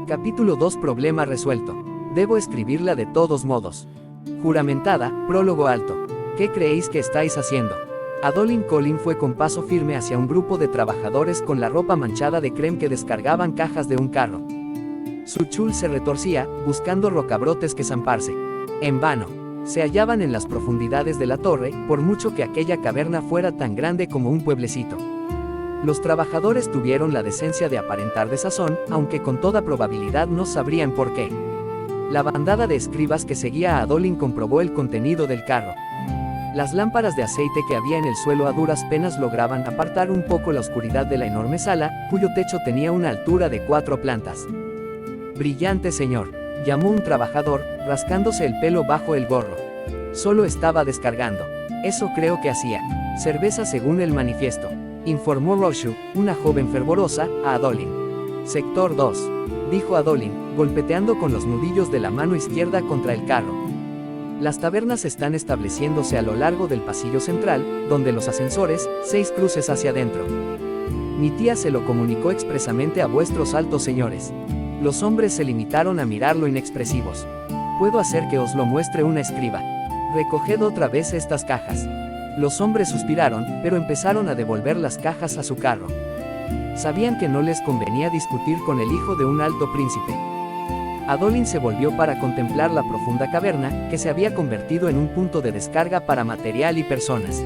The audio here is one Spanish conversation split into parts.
Capítulo 2. Problema resuelto. Debo escribirla de todos modos. Juramentada, prólogo alto. ¿Qué creéis que estáis haciendo? Adolin Colin fue con paso firme hacia un grupo de trabajadores con la ropa manchada de creme que descargaban cajas de un carro. Su chul se retorcía, buscando rocabrotes que zamparse. En vano. Se hallaban en las profundidades de la torre, por mucho que aquella caverna fuera tan grande como un pueblecito. Los trabajadores tuvieron la decencia de aparentar desazón, aunque con toda probabilidad no sabrían por qué. La bandada de escribas que seguía a Adolin comprobó el contenido del carro. Las lámparas de aceite que había en el suelo a duras penas lograban apartar un poco la oscuridad de la enorme sala, cuyo techo tenía una altura de 4 plantas. «Brillante señor», llamó un trabajador, rascándose el pelo bajo el gorro. «Solo estaba descargando. Eso creo que hacía. Cerveza según el manifiesto», informó Roshu, una joven fervorosa, a Adolin. «Sector 2», dijo Adolin, golpeteando con los nudillos de la mano izquierda contra el carro. «Las tabernas están estableciéndose a lo largo del pasillo central, donde los ascensores, 6 cruces hacia adentro. Mi tía se lo comunicó expresamente a vuestros altos señores». Los hombres se limitaron a mirarlo inexpresivos. «Puedo hacer que os lo muestre una escriba. Recoged otra vez estas cajas». Los hombres suspiraron, pero empezaron a devolver las cajas a su carro. Sabían que no les convenía discutir con el hijo de un alto príncipe. Adolin se volvió para contemplar la profunda caverna, que se había convertido en un punto de descarga para material y personas.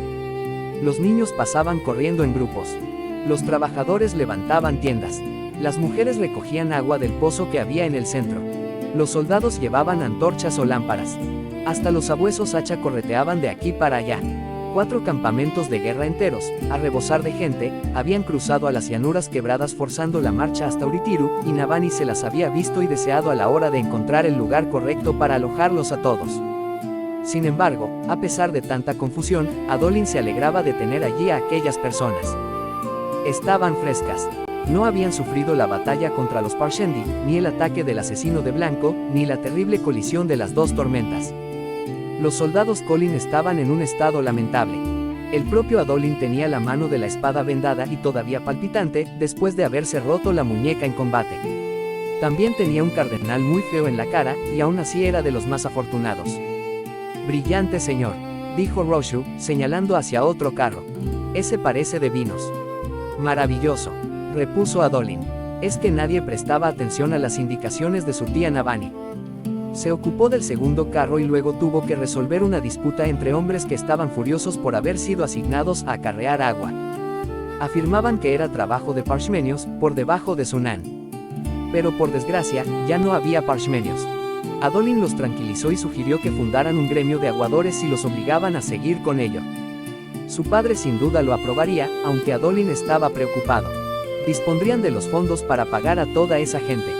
Los niños pasaban corriendo en grupos. Los trabajadores levantaban tiendas. Las mujeres recogían agua del pozo que había en el centro. Los soldados llevaban antorchas o lámparas. Hasta los sabuesos hacha correteaban de aquí para allá. 4 campamentos de guerra enteros, a rebosar de gente, habían cruzado a las llanuras quebradas forzando la marcha hasta Uritiru, y Navani se las había visto y deseado a la hora de encontrar el lugar correcto para alojarlos a todos. Sin embargo, a pesar de tanta confusión, Adolin se alegraba de tener allí a aquellas personas. Estaban frescas. No habían sufrido la batalla contra los Parshendi, ni el ataque del asesino de blanco, ni la terrible colisión de las 2 tormentas. Los soldados Colin estaban en un estado lamentable. El propio Adolin tenía la mano de la espada vendada y todavía palpitante, después de haberse roto la muñeca en combate. También tenía un cardenal muy feo en la cara, y aún así era de los más afortunados. «Brillante señor», dijo Roshu, señalando hacia otro carro. «Ese parece de vinos». «Maravilloso», repuso Adolin. «Es que nadie prestaba atención a las indicaciones de su tía Navani». Se ocupó del segundo carro y luego tuvo que resolver una disputa entre hombres que estaban furiosos por haber sido asignados a acarrear agua. Afirmaban que era trabajo de parshmenios, por debajo de Sunan. Pero por desgracia, ya no había parshmenios. Adolin los tranquilizó y sugirió que fundaran un gremio de aguadores si los obligaban a seguir con ello. Su padre sin duda lo aprobaría, aunque Adolin estaba preocupado. Dispondrían de los fondos para pagar a toda esa gente.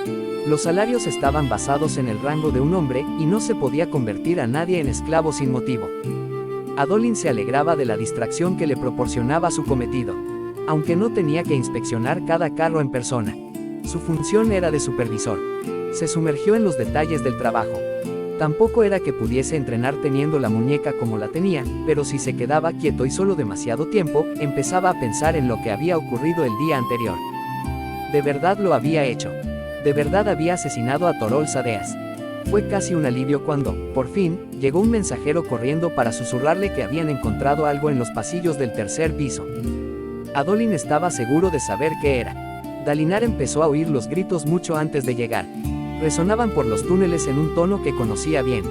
Los salarios estaban basados en el rango de un hombre, y no se podía convertir a nadie en esclavo sin motivo. Adolin se alegraba de la distracción que le proporcionaba su cometido. Aunque no tenía que inspeccionar cada carro en persona. Su función era de supervisor. Se sumergió en los detalles del trabajo. Tampoco era que pudiese entrenar teniendo la muñeca como la tenía, pero si se quedaba quieto y solo demasiado tiempo, empezaba a pensar en lo que había ocurrido el día anterior. De verdad lo había hecho. De verdad había asesinado a Torol Sadeas. Fue casi un alivio cuando, por fin, llegó un mensajero corriendo para susurrarle que habían encontrado algo en los pasillos del 3er piso. Adolin estaba seguro de saber qué era. Dalinar empezó a oír los gritos mucho antes de llegar. Resonaban por los túneles en un tono que conocía bien.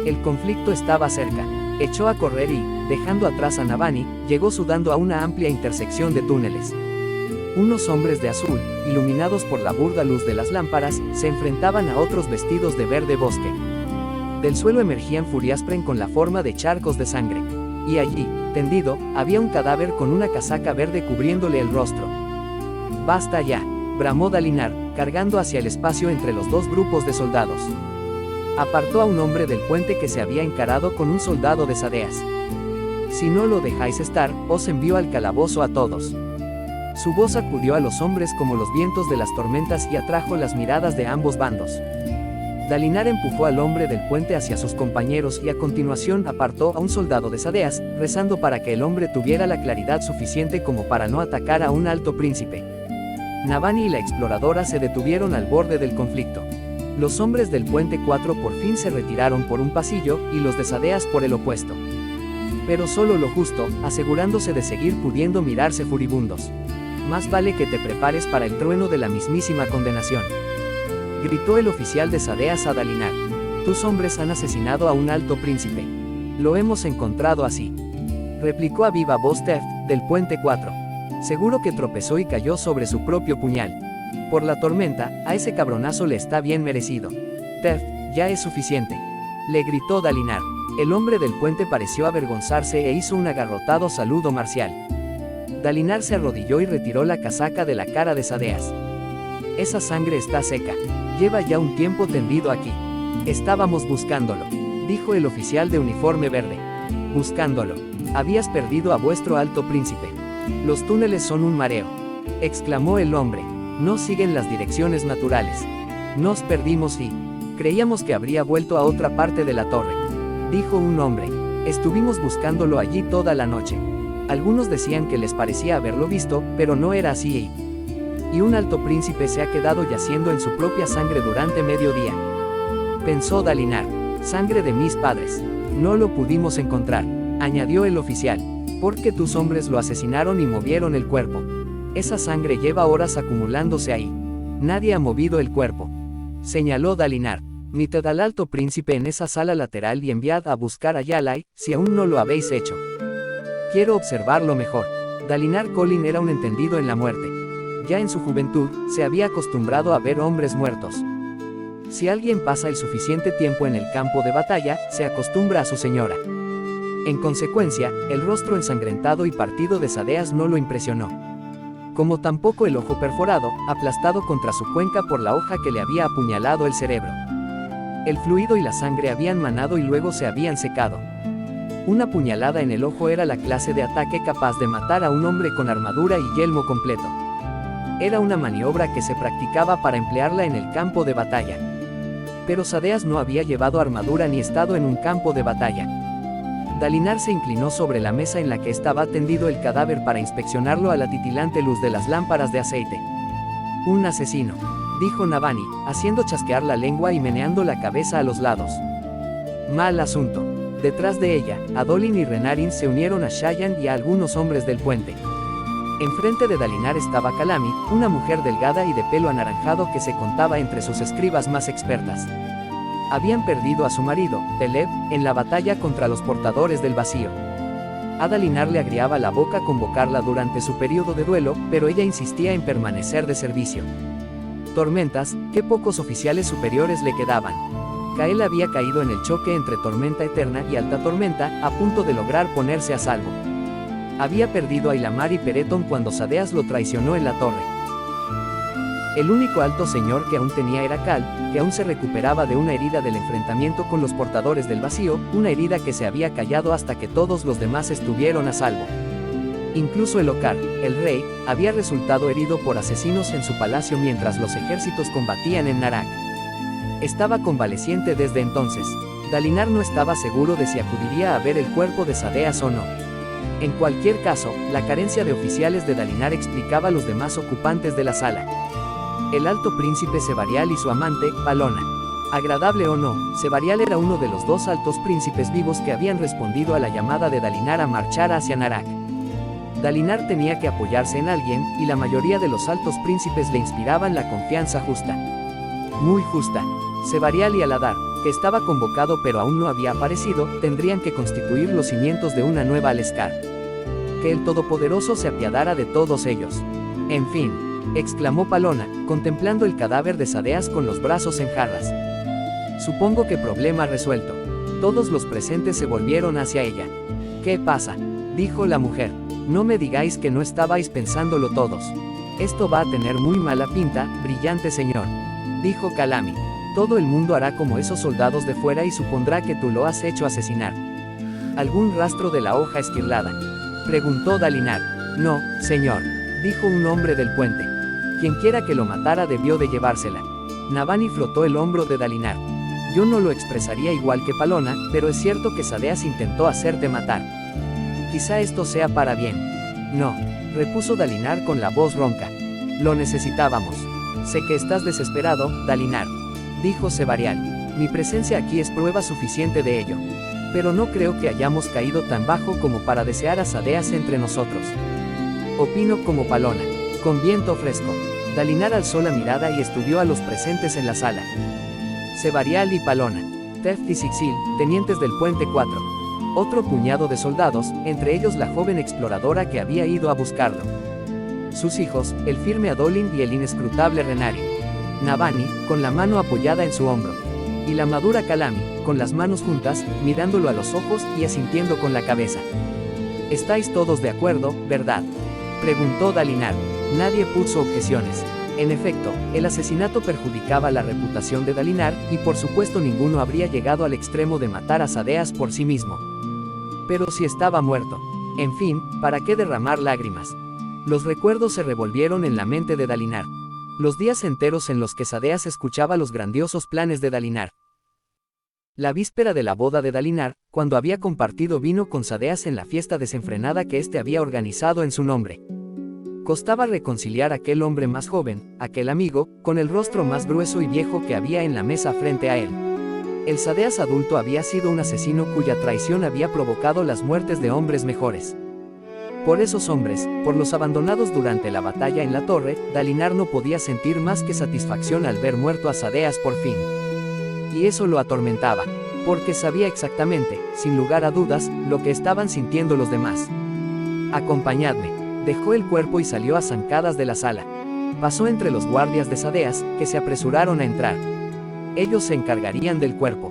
El conflicto estaba cerca. Echó a correr y, dejando atrás a Navani, llegó sudando a una amplia intersección de túneles. Unos hombres de azul, iluminados por la burda luz de las lámparas, se enfrentaban a otros vestidos de verde bosque. Del suelo emergían furiaspren con la forma de charcos de sangre. Y allí, tendido, había un cadáver con una casaca verde cubriéndole el rostro. «Basta ya», bramó Dalinar, cargando hacia el espacio entre los 2 grupos de soldados. Apartó a un hombre del puente que se había encarado con un soldado de Sadeas. «Si no lo dejáis estar, os envío al calabozo a todos». Su voz acudió a los hombres como los vientos de las tormentas y atrajo las miradas de ambos bandos. Dalinar empujó al hombre del puente hacia sus compañeros y a continuación apartó a un soldado de Sadeas, rezando para que el hombre tuviera la claridad suficiente como para no atacar a un alto príncipe. Navani y la exploradora se detuvieron al borde del conflicto. Los hombres del Puente 4 por fin se retiraron por un pasillo, y los de Sadeas por el opuesto. Pero solo lo justo, asegurándose de seguir pudiendo mirarse furibundos. Más vale que te prepares para el trueno de la mismísima condenación. Gritó el oficial de Sadeas a Dalinar. Tus hombres han asesinado a un alto príncipe. Lo hemos encontrado así. Replicó a viva voz Teft, del Puente 4. Seguro que tropezó y cayó sobre su propio puñal. Por la tormenta, a ese cabronazo le está bien merecido. Teft, ya es suficiente. Le gritó Dalinar. El hombre del puente pareció avergonzarse e hizo un agarrotado saludo marcial. Dalinar se arrodilló y retiró la casaca de la cara de Sadeas. Esa sangre está seca. Lleva ya un tiempo tendido aquí. Estábamos buscándolo, dijo el oficial de uniforme verde. Buscándolo. Habías perdido a vuestro alto príncipe. Los túneles son un mareo, exclamó el hombre. No siguen las direcciones naturales. Nos perdimos y creíamos que habría vuelto a otra parte de la torre, dijo un hombre. Estuvimos buscándolo allí toda la noche. Algunos decían que les parecía haberlo visto, pero no era así. Y un alto príncipe se ha quedado yaciendo en su propia sangre durante mediodía. Pensó Dalinar. Sangre de mis padres. No lo pudimos encontrar, añadió el oficial, porque tus hombres lo asesinaron y movieron el cuerpo. Esa sangre lleva horas acumulándose ahí. Nadie ha movido el cuerpo, señaló Dalinar. Mitad al alto príncipe en esa sala lateral y enviad a buscar a Yalai, si aún no lo habéis hecho. Quiero observarlo mejor. Dalinar Kholin era un entendido en la muerte. Ya en su juventud, se había acostumbrado a ver hombres muertos. Si alguien pasa el suficiente tiempo en el campo de batalla, se acostumbra a su señora. En consecuencia, el rostro ensangrentado y partido de Sadeas no lo impresionó. Como tampoco el ojo perforado, aplastado contra su cuenca por la hoja que le había apuñalado el cerebro. El fluido y la sangre habían manado y luego se habían secado. Una puñalada en el ojo era la clase de ataque capaz de matar a un hombre con armadura y yelmo completo. Era una maniobra que se practicaba para emplearla en el campo de batalla. Pero Sadeas no había llevado armadura ni estado en un campo de batalla. Dalinar se inclinó sobre la mesa en la que estaba tendido el cadáver para inspeccionarlo a la titilante luz de las lámparas de aceite. Un asesino, dijo Navani, haciendo chasquear la lengua y meneando la cabeza a los lados. Mal asunto. Detrás de ella, Adolin y Renarin se unieron a Shayan y a algunos hombres del puente. Enfrente de Dalinar estaba Kalami, una mujer delgada y de pelo anaranjado que se contaba entre sus escribas más expertas. Habían perdido a su marido, Teleb, en la batalla contra los portadores del vacío. A Dalinar le agriaba la boca convocarla durante su periodo de duelo, pero ella insistía en permanecer de servicio. Tormentas, qué pocos oficiales superiores le quedaban. Kael había caído en el choque entre Tormenta Eterna y Alta Tormenta, a punto de lograr ponerse a salvo. Había perdido a Ilamar y Pereton cuando Sadeas lo traicionó en la torre. El único alto señor que aún tenía era Kal, que aún se recuperaba de una herida del enfrentamiento con los portadores del vacío, una herida que se había callado hasta que todos los demás estuvieron a salvo. Incluso el Ocar, el rey, había resultado herido por asesinos en su palacio mientras los ejércitos combatían en Narak. Estaba convaleciente desde entonces. Dalinar no estaba seguro de si acudiría a ver el cuerpo de Sadeas o no. En cualquier caso, la carencia de oficiales de Dalinar explicaba a los demás ocupantes de la sala. El alto príncipe Sevarial y su amante, Palona. Agradable o no, Sevarial era uno de los dos altos príncipes vivos que habían respondido a la llamada de Dalinar a marchar hacia Narak. Dalinar tenía que apoyarse en alguien, y la mayoría de los altos príncipes le inspiraban la confianza justa. Muy justa. Sevarial y Aladar, que estaba convocado pero aún no había aparecido, tendrían que constituir los cimientos de una nueva Aleskar. Que el Todopoderoso se apiadara de todos ellos. En fin, exclamó Palona, contemplando el cadáver de Sadeas con los brazos en jarras. Supongo que problema resuelto. Todos los presentes se volvieron hacia ella. ¿Qué pasa?, dijo la mujer. No me digáis que no estabais pensándolo todos. Esto va a tener muy mala pinta, brillante señor, dijo Kalami. Todo el mundo hará como esos soldados de fuera y supondrá que tú lo has hecho asesinar. ¿Algún rastro de la hoja esquirlada?, preguntó Dalinar. No, señor, dijo un hombre del puente. Quien quiera que lo matara debió de llevársela. Navani frotó el hombro de Dalinar. Yo no lo expresaría igual que Palona, pero es cierto que Sadeas intentó hacerte matar. Quizá esto sea para bien. No, repuso Dalinar con la voz ronca. Lo necesitábamos. Sé que estás desesperado, Dalinar, dijo Sevarial. Mi presencia aquí es prueba suficiente de ello. Pero no creo que hayamos caído tan bajo como para desear a Sadeas entre nosotros. Opino como Palona. Con viento fresco. Dalinar alzó la mirada y estudió a los presentes en la sala. Sevarial y Palona. Teft y Sixil, tenientes del Puente 4. Otro puñado de soldados, entre ellos la joven exploradora que había ido a buscarlo. Sus hijos, el firme Adolin y el inescrutable Renari. Navani, con la mano apoyada en su hombro. Y la madura Calami, con las manos juntas, mirándolo a los ojos y asintiendo con la cabeza. ¿Estáis todos de acuerdo, verdad?, preguntó Dalinar. Nadie puso objeciones. En efecto, el asesinato perjudicaba la reputación de Dalinar, y por supuesto ninguno habría llegado al extremo de matar a Sadeas por sí mismo. Pero si estaba muerto. En fin, ¿para qué derramar lágrimas? Los recuerdos se revolvieron en la mente de Dalinar. Los días enteros en los que Sadeas escuchaba los grandiosos planes de Dalinar. La víspera de la boda de Dalinar, cuando había compartido vino con Sadeas en la fiesta desenfrenada que éste había organizado en su nombre. Costaba reconciliar a aquel hombre más joven, aquel amigo, con el rostro más grueso y viejo que había en la mesa frente a él. El Sadeas adulto había sido un asesino cuya traición había provocado las muertes de hombres mejores. Por esos hombres, por los abandonados durante la batalla en la torre, Dalinar no podía sentir más que satisfacción al ver muerto a Sadeas por fin. Y eso lo atormentaba, porque sabía exactamente, sin lugar a dudas, lo que estaban sintiendo los demás. Acompañadme. Dejó el cuerpo y salió a zancadas de la sala. Pasó entre los guardias de Sadeas, que se apresuraron a entrar. Ellos se encargarían del cuerpo.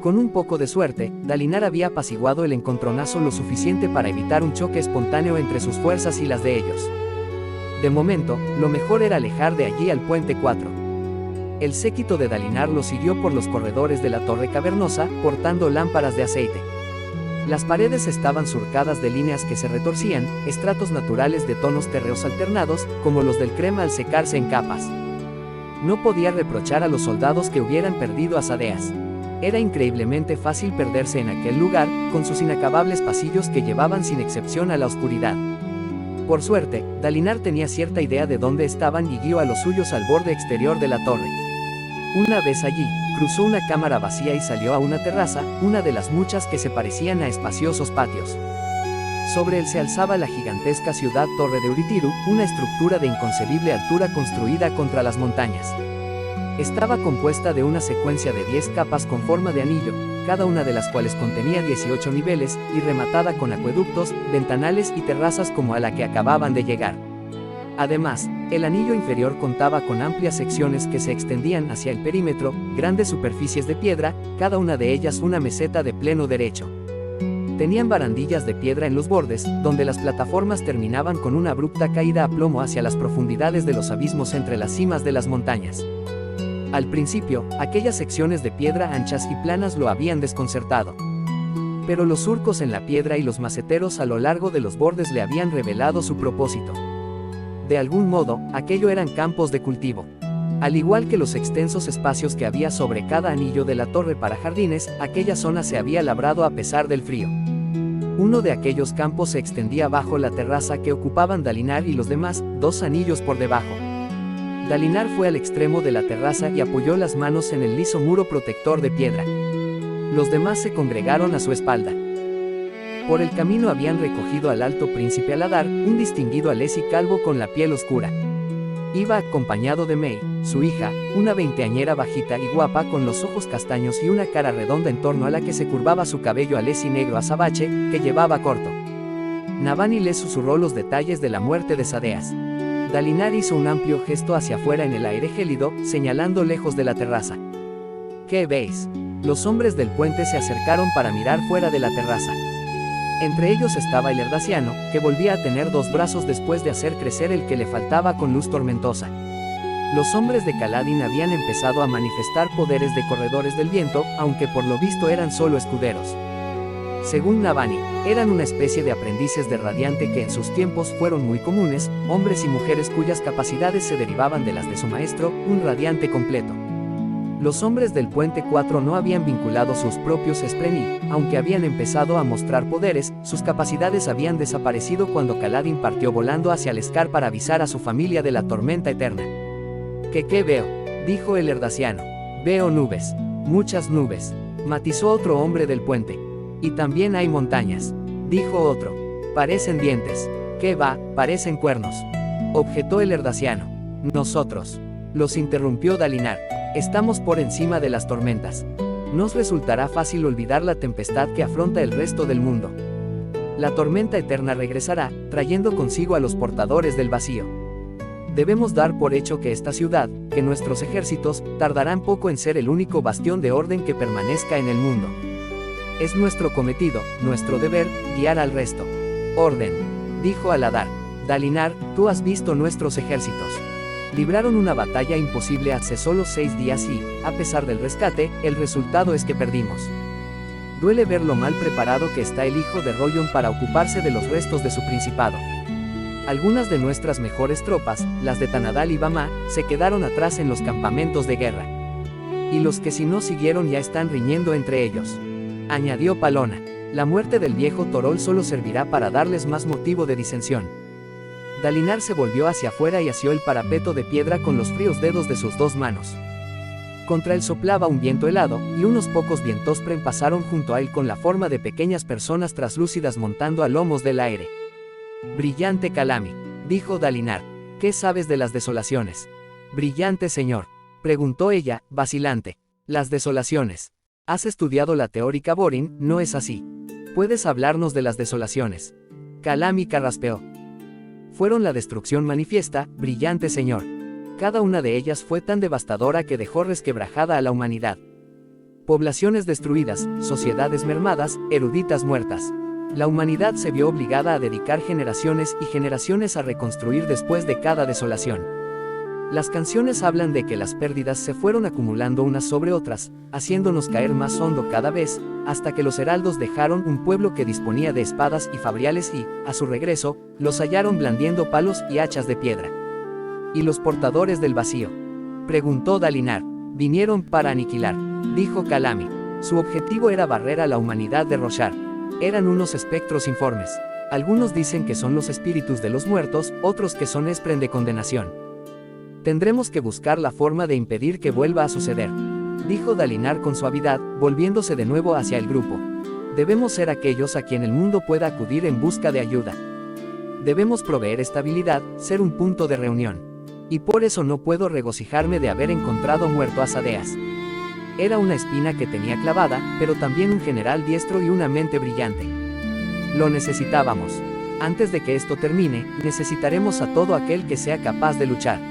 Con un poco de suerte, Dalinar había apaciguado el encontronazo lo suficiente para evitar un choque espontáneo entre sus fuerzas y las de ellos. De momento, lo mejor era alejar de allí al Puente 4. El séquito de Dalinar lo siguió por los corredores de la torre cavernosa, portando lámparas de aceite. Las paredes estaban surcadas de líneas que se retorcían, estratos naturales de tonos terreos alternados, como los del crema al secarse en capas. No podía reprochar a los soldados que hubieran perdido a Sadeas. Era increíblemente fácil perderse en aquel lugar, con sus inacabables pasillos que llevaban sin excepción a la oscuridad. Por suerte, Dalinar tenía cierta idea de dónde estaban y guió a los suyos al borde exterior de la torre. Una vez allí, cruzó una cámara vacía y salió a una terraza, una de las muchas que se parecían a espaciosos patios. Sobre él se alzaba la gigantesca ciudad Torre de Euritiru, una estructura de inconcebible altura construida contra las montañas. Estaba compuesta de una secuencia de 10 capas con forma de anillo, cada una de las cuales contenía 18 niveles, y rematada con acueductos, ventanales y terrazas como a la que acababan de llegar. Además, el anillo inferior contaba con amplias secciones que se extendían hacia el perímetro, grandes superficies de piedra, cada una de ellas una meseta de pleno derecho. Tenían barandillas de piedra en los bordes, donde las plataformas terminaban con una abrupta caída a plomo hacia las profundidades de los abismos entre las cimas de las montañas. Al principio, aquellas secciones de piedra anchas y planas lo habían desconcertado. Pero los surcos en la piedra y los maceteros a lo largo de los bordes le habían revelado su propósito. De algún modo, aquello eran campos de cultivo. Al igual que los extensos espacios que había sobre cada anillo de la torre para jardines, aquella zona se había labrado a pesar del frío. Uno de aquellos campos se extendía bajo la terraza que ocupaban Dalinar y los demás, 2 anillos por debajo. Dalinar fue al extremo de la terraza y apoyó las manos en el liso muro protector de piedra. Los demás se congregaron a su espalda. Por el camino habían recogido al alto príncipe Aladar, un distinguido alesi calvo con la piel oscura. Iba acompañado de May, su hija, una veinteañera bajita y guapa con los ojos castaños y una cara redonda en torno a la que se curvaba su cabello alesi negro azabache, que llevaba corto. Navani le susurró los detalles de la muerte de Sadeas. Dalinar hizo un amplio gesto hacia afuera en el aire gélido, señalando lejos de la terraza. ¿Qué veis? Los hombres del puente se acercaron para mirar fuera de la terraza. Entre ellos estaba el herdaciano, que volvía a tener 2 brazos después de hacer crecer el que le faltaba con luz tormentosa. Los hombres de Kaladin habían empezado a manifestar poderes de corredores del viento, aunque por lo visto eran solo escuderos. Según Navani, eran una especie de aprendices de radiante que en sus tiempos fueron muy comunes, hombres y mujeres cuyas capacidades se derivaban de las de su maestro, un radiante completo. Los hombres del Puente 4 no habían vinculado sus propios Spreni, aunque habían empezado a mostrar poderes, sus capacidades habían desaparecido cuando Kaladin partió volando hacia Aleskar para avisar a su familia de la tormenta eterna. ¿Qué veo?, dijo el Erdaciano. Veo nubes. Muchas nubes, matizó otro hombre del puente. Y también hay montañas, dijo otro. Parecen dientes. ¿Qué va? Parecen cuernos, objetó el Erdaciano. Nosotros, los interrumpió Dalinar, estamos por encima de las tormentas. Nos resultará fácil olvidar la tempestad que afronta el resto del mundo. La tormenta eterna regresará, trayendo consigo a los portadores del vacío. Debemos dar por hecho que esta ciudad, que nuestros ejércitos, tardarán poco en ser el único bastión de orden que permanezca en el mundo. Es nuestro cometido, nuestro deber, guiar al resto. Orden, dijo Aladar. Dalinar, tú has visto nuestros ejércitos. Libraron una batalla imposible hace solo 6 días y, a pesar del rescate, el resultado es que perdimos. Duele ver lo mal preparado que está el hijo de Royon para ocuparse de los restos de su principado. Algunas de nuestras mejores tropas, las de Tanadal y Bamá, se quedaron atrás en los campamentos de guerra. Y los que si no siguieron ya están riñendo entre ellos. Añadió Palona. La muerte del viejo Torol solo servirá para darles más motivo de disensión. Dalinar se volvió hacia afuera y asió el parapeto de piedra con los fríos dedos de sus 2 manos. Contra él soplaba un viento helado, y unos pocos vientospren pasaron junto a él con la forma de pequeñas personas traslúcidas montando a lomos del aire. Brillante Calami, dijo Dalinar. ¿Qué sabes de las desolaciones? Brillante señor, preguntó ella, vacilante. Las desolaciones. Has estudiado la teórica Borin, ¿no es así? ¿Puedes hablarnos de las desolaciones? Calami carraspeó. Fueron la destrucción manifiesta, brillante señor. Cada una de ellas fue tan devastadora que dejó resquebrajada a la humanidad. Poblaciones destruidas, sociedades mermadas, eruditas muertas. La humanidad se vio obligada a dedicar generaciones y generaciones a reconstruir después de cada desolación. Las canciones hablan de que las pérdidas se fueron acumulando unas sobre otras, haciéndonos caer más hondo cada vez, hasta que los heraldos dejaron un pueblo que disponía de espadas y fabriales y, a su regreso, los hallaron blandiendo palos y hachas de piedra. ¿Y los portadores del vacío?, preguntó Dalinar. Vinieron para aniquilar, dijo Calami. Su objetivo era barrer a la humanidad de Roshar. Eran unos espectros informes. Algunos dicen que son los espíritus de los muertos, otros que son espren de condenación. Tendremos que buscar la forma de impedir que vuelva a suceder, dijo Dalinar con suavidad, volviéndose de nuevo hacia el grupo. Debemos ser aquellos a quien el mundo pueda acudir en busca de ayuda. Debemos proveer estabilidad, ser un punto de reunión. Y por eso no puedo regocijarme de haber encontrado muerto a Sadeas. Era una espina que tenía clavada, pero también un general diestro y una mente brillante. Lo necesitábamos. Antes de que esto termine, necesitaremos a todo aquel que sea capaz de luchar.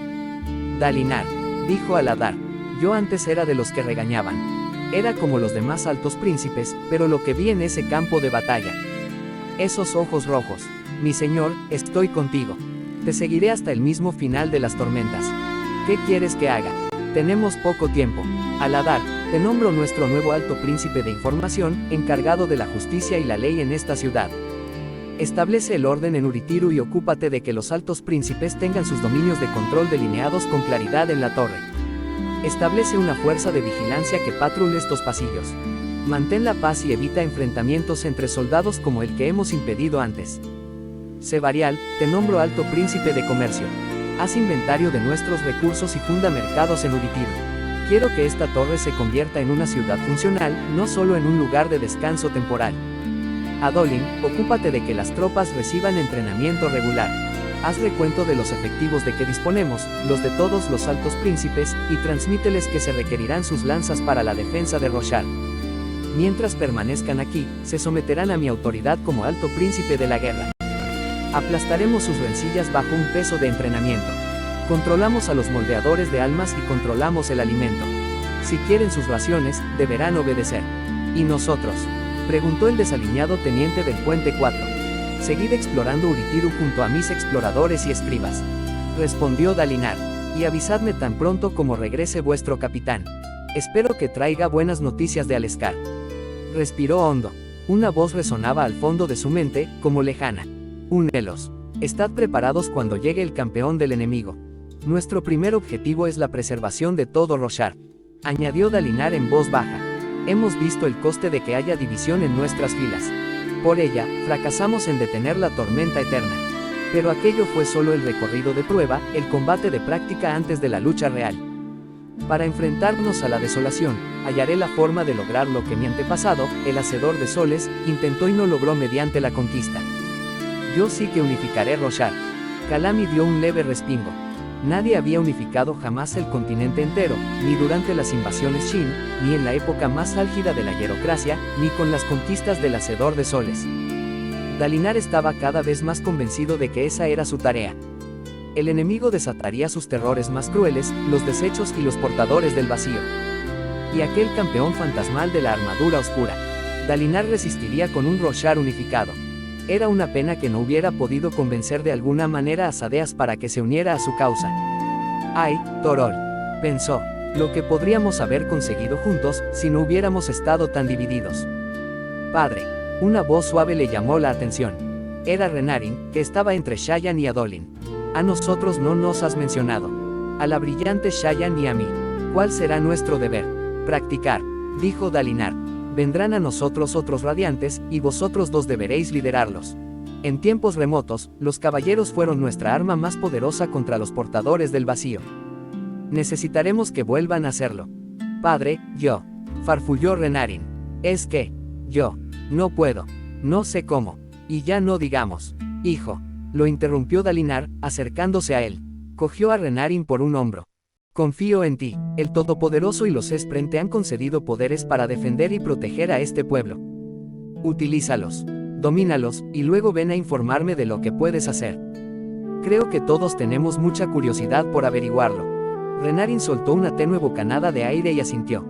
Dalinar, dijo Aladar. Yo antes era de los que regañaban. Era como los demás altos príncipes, pero lo que vi en ese campo de batalla. Esos ojos rojos. Mi señor, estoy contigo. Te seguiré hasta el mismo final de las tormentas. ¿Qué quieres que haga? Tenemos poco tiempo. Aladar, te nombro nuestro nuevo alto príncipe de información, encargado de la justicia y la ley en esta ciudad. Establece el orden en Uritiru y ocúpate de que los altos príncipes tengan sus dominios de control delineados con claridad en la torre. Establece una fuerza de vigilancia que patrule estos pasillos. Mantén la paz y evita enfrentamientos entre soldados como el que hemos impedido antes. Sebarial, te nombro alto príncipe de comercio. Haz inventario de nuestros recursos y funda mercados en Uritiru. Quiero que esta torre se convierta en una ciudad funcional, no solo en un lugar de descanso temporal. Adolin, ocúpate de que las tropas reciban entrenamiento regular. Haz recuento de los efectivos de que disponemos, los de todos los altos príncipes, y transmíteles que se requerirán sus lanzas para la defensa de Roshar. Mientras permanezcan aquí, se someterán a mi autoridad como alto príncipe de la guerra. Aplastaremos sus rencillas bajo un peso de entrenamiento. Controlamos a los moldeadores de almas y controlamos el alimento. Si quieren sus raciones, deberán obedecer. ¿Y nosotros?, preguntó el desaliñado teniente del Puente 4. Seguid explorando Uritiru junto a mis exploradores y escribas, respondió Dalinar, y avisadme tan pronto como regrese vuestro capitán. Espero que traiga buenas noticias de Aleskar. Respiró hondo. Una voz resonaba al fondo de su mente, como lejana. Únelos. Estad preparados cuando llegue el campeón del enemigo. Nuestro primer objetivo es la preservación de todo Roshar. añadió Dalinar en voz baja. Hemos visto el coste de que haya división en nuestras filas. Por ella, fracasamos en detener la tormenta eterna. Pero aquello fue solo el recorrido de prueba, el combate de práctica antes de la lucha real. Para enfrentarnos a la desolación, hallaré la forma de lograr lo que mi antepasado, el Hacedor de Soles, intentó y no logró mediante la conquista. Yo sí que unificaré Roshar. Kalami dio un leve respingo. Nadie había unificado jamás el continente entero, ni durante las invasiones Shin, ni en la época más álgida de la hierocracia, ni con las conquistas del Hacedor de Soles. Dalinar estaba cada vez más convencido de que esa era su tarea. El enemigo desataría sus terrores más crueles, los desechos y los portadores del vacío. Y aquel campeón fantasmal de la armadura oscura. Dalinar resistiría con un Roshar unificado. Era una pena que no hubiera podido convencer de alguna manera a Sadeas para que se uniera a su causa. Ay, Torol, pensó, lo que podríamos haber conseguido juntos, si no hubiéramos estado tan divididos. Padre, una voz suave le llamó la atención. Era Renarin, que estaba entre Shayan y Adolin. A nosotros no nos has mencionado. A la brillante Shayan y a mí. ¿Cuál será nuestro deber? Practicar, dijo Dalinar. Vendrán a nosotros otros radiantes, y vosotros dos deberéis liderarlos. En tiempos remotos, los caballeros fueron nuestra arma más poderosa contra los portadores del vacío. Necesitaremos que vuelvan a hacerlo. Padre, yo. Farfulló Renarin. Es que, yo, no puedo. No sé cómo. Y ya no digamos. Hijo. Lo interrumpió Dalinar, acercándose a él. Cogió a Renarin por un hombro. Confío en ti, el Todopoderoso y los Espren te han concedido poderes para defender y proteger a este pueblo. Utilízalos, domínalos, y luego ven a informarme de lo que puedes hacer. Creo que todos tenemos mucha curiosidad por averiguarlo. Renarin soltó una tenue bocanada de aire y asintió.